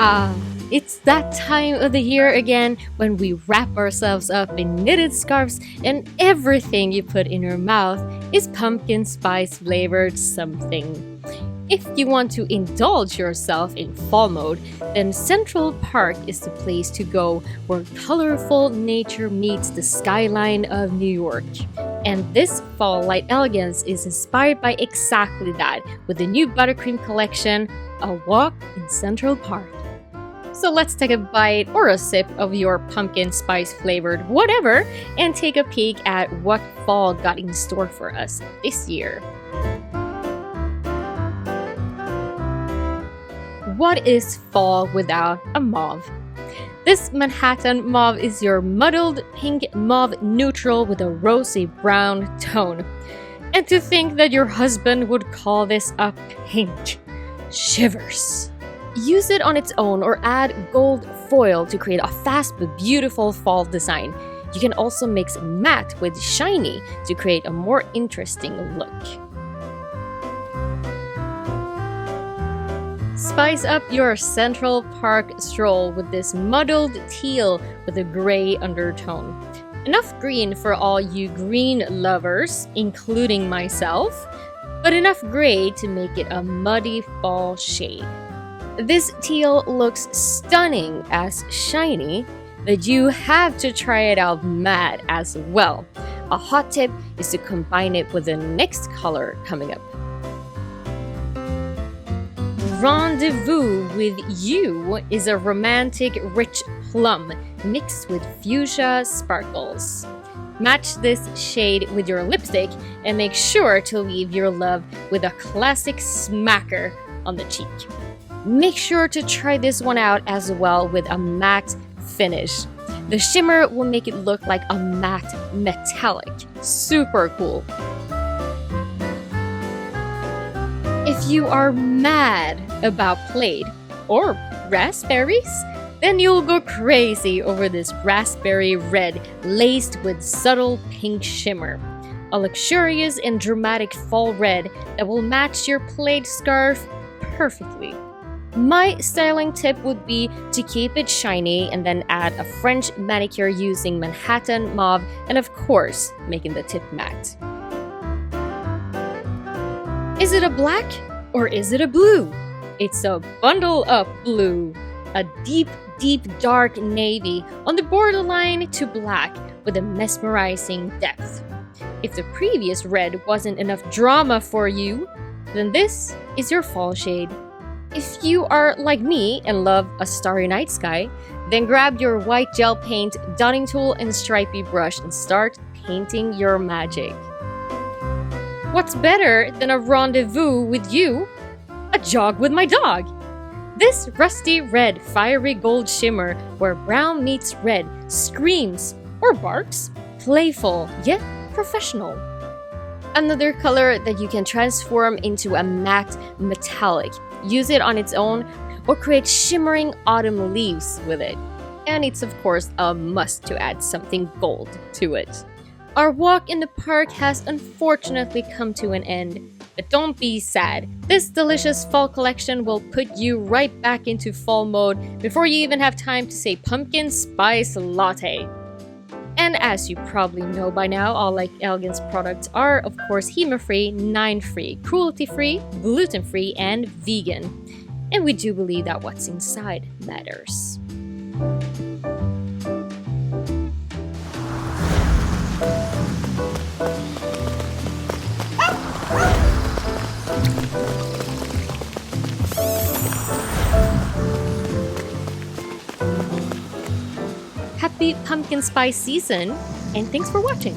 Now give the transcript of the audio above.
Ah, it's that time of the year again when we wrap ourselves up in knitted scarves and everything you put in your mouth is pumpkin spice flavored something. If you want to indulge yourself in fall mode, then Central Park is the place to go where colorful nature meets the skyline of New York. And this fall light elegance is inspired by exactly that with the new buttercream collection, A Walk in Central Park. So let's take a bite or a sip of your pumpkin spice flavored whatever and take a peek at what fall got in store for us this year. What is fall without a mauve? This Manhattan mauve is your muddled pink mauve neutral with a rosy brown tone. And to think that your husband would call this a pink. Shivers. Use it on its own or add gold foil to create a fast but beautiful fall design. You can also mix matte with shiny to create a more interesting look. Spice up your Central Park stroll with this muddled teal with a gray undertone. Enough green for all you green lovers, including myself, but enough gray to make it a muddy fall shade. This teal looks stunning as shiny, but you have to try it out matte as well. A hot tip is to combine it with the next color coming up. Rendezvous with You is a romantic rich plum mixed with fuchsia sparkles. Match this shade with your lipstick and make sure to leave your love with a classic smacker on the cheek. Make sure to try this one out as well with a matte finish. The shimmer will make it look like a matte metallic. Super cool. If you are mad about Plaid or raspberries, then you'll go crazy over this raspberry red laced with subtle pink shimmer. A luxurious and dramatic fall red that will match your plaid scarf perfectly. My styling tip would be to keep it shiny and then add a French manicure using Manhattan mauve and of course making the tip matte. Is it a black or is it a blue? It's a bundle up blue. A deep, deep dark navy on the borderline to black with a mesmerizing depth. If the previous red wasn't enough drama for you, then this is your fall shade. If you are like me and love a starry night sky, then grab your white gel paint, dotting tool, and stripy brush and start painting your magic. What's better than a rendezvous with you? A jog with my dog! This rusty red fiery gold shimmer where brown meets red screams or barks, playful yet professional. Another color that you can transform into a matte metallic. Use it on its own or create shimmering autumn leaves with it. And it's of course a must to add something gold to it. Our walk in the park has unfortunately come to an end, but don't be sad. This delicious fall collection will put you right back into fall mode before you even have time to say pumpkin spice latte. And as you probably know by now, all Like Elegance products are of course HEMA-free, 9-free, cruelty-free, gluten-free, and vegan. And we do believe that what's inside matters. Happy pumpkin spice season, and thanks for watching!